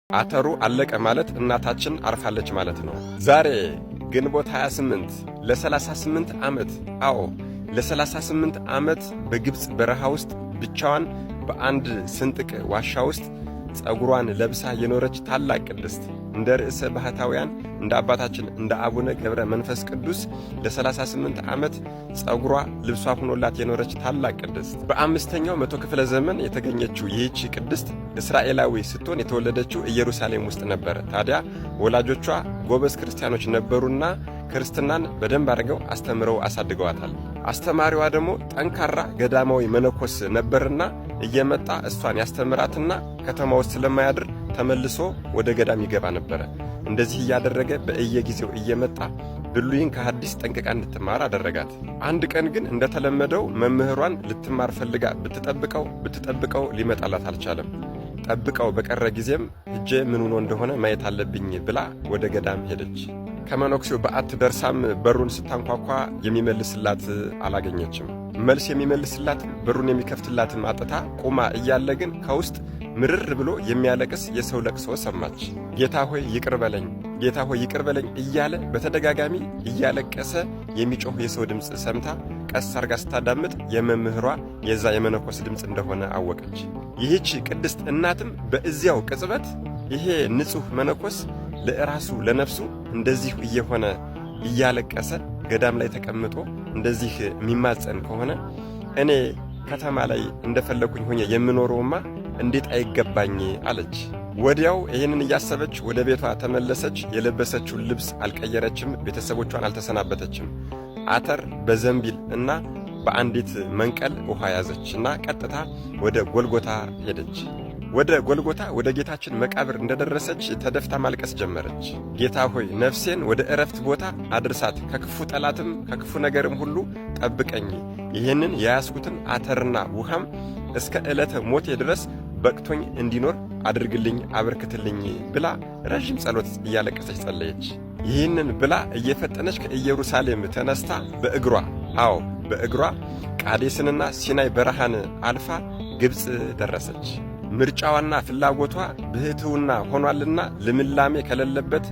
አተሩ አለቀ ማለት እናታችን አርፋለች ማለት ነው። ዛሬ ግንቦት 28 ለ38 ዓመት ለ38 ዓመት በግብፅ በረሃ ውስጥ ብቻዋን በአንድ ስንጥቅ ዋሻ ውስጥ ጸጉሯን ለብሳ የኖረች ታላቅ ቅድስት እንደ ርዕሰ ባህታውያን እንደ አባታችን እንደ አቡነ ገብረ መንፈስ ቅዱስ ለ38 ዓመት ጸጉሯ ልብሷ ሆኖላት የኖረች ታላቅ ቅድስት በአምስተኛው መቶ ክፍለ ዘመን የተገኘችው ይህች ቅድስት እስራኤላዊ ስትሆን የተወለደችው ኢየሩሳሌም ውስጥ ነበር። ታዲያ ወላጆቿ ጎበዝ ክርስቲያኖች ነበሩና ክርስትናን በደንብ አድርገው አስተምረው አሳድገዋታል። አስተማሪዋ ደግሞ ጠንካራ ገዳማዊ መነኮስ ነበርና እየመጣ እሷን ያስተምራትና ከተማ ውስጥ ስለማያድር ተመልሶ ወደ ገዳም ይገባ ነበረ። እንደዚህ እያደረገ በየጊዜው እየመጣ ብሉይን ከሐዲስ ጠንቅቃ እንድትማር አደረጋት። አንድ ቀን ግን እንደተለመደው መምህሯን ልትማር ፈልጋ ብትጠብቀው ሊመጣላት አልቻለም። ጠብቀው በቀረ ጊዜም ሄጄ ምን ሆኖ እንደሆነ ማየት አለብኝ ብላ ወደ ገዳም ሄደች። ከመነኩሴው በዓት ደርሳም በሩን ስታንኳኳ የሚመልስላት አላገኘችም። መልስ የሚመልስላት በሩን የሚከፍትላትም አጥታ ቆማ እያለ ግን ከውስጥ ምርር ብሎ የሚያለቅስ የሰው ለቅሶ ሰማች። ጌታ ሆይ ይቅር በለኝ፣ ጌታ ሆይ ይቅር በለኝ እያለ በተደጋጋሚ እያለቀሰ የሚጮህ የሰው ድምፅ ሰምታ ቀስ አርጋ ስታዳምጥ የመምህሯ የዛ የመነኮስ ድምፅ እንደሆነ አወቀች። ይህች ቅድስት እናትም በእዚያው ቅጽበት ይሄ ንጹሕ መነኮስ ለራሱ ለነፍሱ እንደዚህ እየሆነ እያለቀሰ ገዳም ላይ ተቀምጦ እንደዚህ የሚማጸን ከሆነ እኔ ከተማ ላይ እንደፈለኩኝ ሆኜ የምኖረውማ እንዴት አይገባኝ አለች። ወዲያው ይህንን እያሰበች ወደ ቤቷ ተመለሰች። የለበሰችውን ልብስ አልቀየረችም። ቤተሰቦቿን አልተሰናበተችም። አተር በዘንቢል እና በአንዲት መንቀል ውሃ ያዘችና ቀጥታ ወደ ጎልጎታ ሄደች። ወደ ጎልጎታ ወደ ጌታችን መቃብር እንደደረሰች ተደፍታ ማልቀስ ጀመረች። ጌታ ሆይ ነፍሴን ወደ ዕረፍት ቦታ አድርሳት፣ ከክፉ ጠላትም ከክፉ ነገርም ሁሉ ጠብቀኝ፣ ይህንን የያዝኩትን አተርና ውሃም እስከ ዕለተ ሞቴ ድረስ በቅቶኝ እንዲኖር አድርግልኝ፣ አበርክትልኝ ብላ ረዥም ጸሎት እያለቀሰች ጸለየች። ይህንን ብላ እየፈጠነች ከኢየሩሳሌም ተነስታ በእግሯ ቃዴስንና ሲናይ በረሃን አልፋ ግብፅ ደረሰች። ምርጫዋና ፍላጎቷ ብሕትውና ሆኗልና ልምላሜ ከሌለበት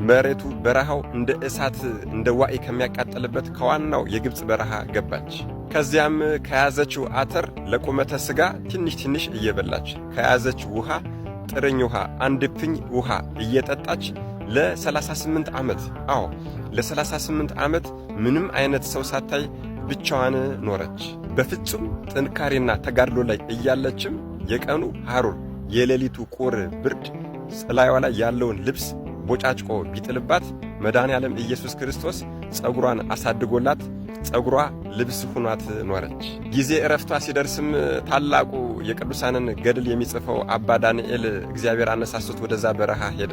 መሬቱ በረሃው እንደ እሳት እንደ ዋዒ ከሚያቃጠልበት ከዋናው የግብፅ በረሃ ገባች። ከዚያም ከያዘችው አተር ለቁመተ ሥጋ ትንሽ እየበላች ከያዘችው ውሃ ጥርኝ ውሃ አንድ እፍኝ ውሃ እየጠጣች ለ38 ዓመት ለ38 ዓመት ምንም አይነት ሰው ሳታይ ብቻዋን ኖረች። በፍጹም ጥንካሬና ተጋድሎ ላይ እያለችም የቀኑ ሐሩር የሌሊቱ ቁር ብርድ ጸላይዋ ላይ ያለውን ልብስ ቦጫጭቆ ቢጥልባት መድኃኔ ዓለም ኢየሱስ ክርስቶስ ጸጉሯን አሳድጎላት ጸጉሯ ልብስ ሆኗት ኖረች። ጊዜ ዕረፍቷ ሲደርስም ታላቁ የቅዱሳንን ገድል የሚጽፈው አባ ዳንኤል እግዚአብሔር አነሳስቶት ወደዛ በረሃ ሄደ።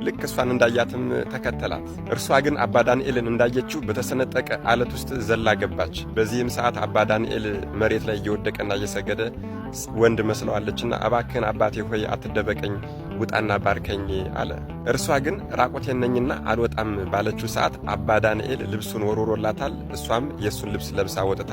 ልክ እሷን እንዳያትም ተከተላት። እርሷ ግን አባ ዳንኤልን እንዳየችው በተሰነጠቀ አለት ውስጥ ዘላ ገባች። በዚህም ሰዓት አባ ዳንኤል መሬት ላይ እየወደቀና እየሰገደ ወንድ መስለዋለችና እባክህን አባቴ ሆይ አትደበቀኝ፣ ውጣና ባርከኝ አለ። እርሷ ግን ራቆቴን ነኝና አልወጣም ባለችው ሰዓት አባ ዳንኤል ልብሱን ወርውሮላታል። እሷም የእሱን ልብስ ለብሳ ወጥታ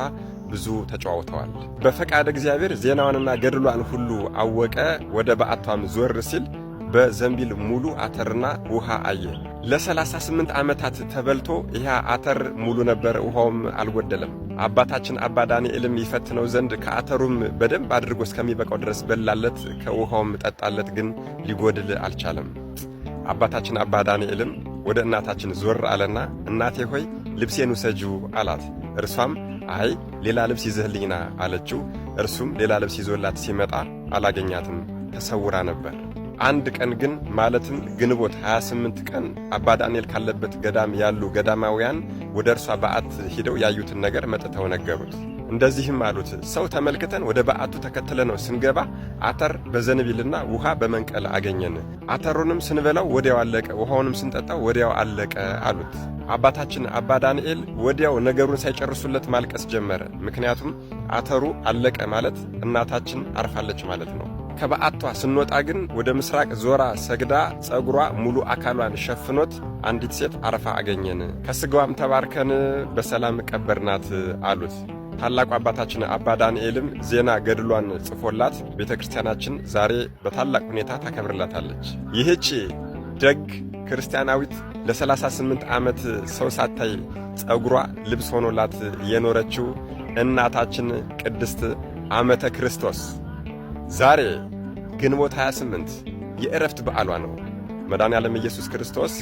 ብዙ ተጨዋውተዋል። በፈቃድ እግዚአብሔር ዜናዋንና ገድሏን ሁሉ አወቀ። ወደ በዓቷም ዞር ሲል በዘንቢል ሙሉ አተርና ውሃ አየ። ለ38 ዓመታት ተበልቶ ይህ አተር ሙሉ ነበር፣ ውሃውም አልጎደለም። አባታችን አባ ዳንኤልም ይፈትነው ዘንድ ከአተሩም በደንብ አድርጎ እስከሚበቃው ድረስ በላለት፣ ከውሃውም ጠጣለት፣ ግን ሊጎድል አልቻለም። አባታችን አባ ዳንኤልም ወደ እናታችን ዞር አለና እናቴ ሆይ ልብሴን ውሰጂው አላት። እርሷም አይ ሌላ ልብስ ይዘህልኝና አለችው። እርሱም ሌላ ልብስ ይዞላት ሲመጣ አላገኛትም፣ ተሰውራ ነበር። አንድ ቀን ግን ማለትም ግንቦት 28 ቀን አባ ዳንኤል ካለበት ገዳም ያሉ ገዳማውያን ወደ እርሷ በዓት ሂደው ያዩትን ነገር መጥተው ነገሩት። እንደዚህም አሉት፣ ሰው ተመልክተን ወደ በዓቱ ተከትለነው ስንገባ አተር በዘንቢልና ውሃ በመንቀል አገኘን። አተሩንም ስንበላው ወዲያው አለቀ፣ ውሃውንም ስንጠጣው ወዲያው አለቀ አሉት። አባታችን አባ ዳንኤል ወዲያው ነገሩን ሳይጨርሱለት ማልቀስ ጀመረ። ምክንያቱም አተሩ አለቀ ማለት እናታችን አርፋለች ማለት ነው። ከበዓቷ ስንወጣ ግን ወደ ምስራቅ ዞራ ሰግዳ ጸጉሯ ሙሉ አካሏን ሸፍኖት አንዲት ሴት አርፋ አገኘን። ከሥጋዋም ተባርከን በሰላም ቀበርናት አሉት። ታላቁ አባታችን አባ ዳንኤልም ዜና ገድሏን ጽፎላት ቤተ ክርስቲያናችን ዛሬ በታላቅ ሁኔታ ታከብርላታለች። ይህች ደግ ክርስቲያናዊት ለ38 ዓመት ሰው ሳታይ ጸጉሯ ልብስ ሆኖላት የኖረችው እናታችን ቅድስት ዓመተ ክርስቶስ ዛሬ ግንቦት 28 የዕረፍት በዓሏ ነው። መድኃኔዓለም ኢየሱስ ክርስቶስ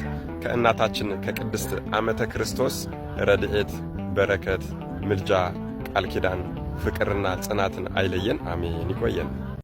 ከእናታችን ከቅድስት ዓመተ ክርስቶስ ረድኤት፣ በረከት፣ ምልጃ፣ ቃል ኪዳን፣ ፍቅርና ጽናትን አይለየን። አሜን። ይቆየን።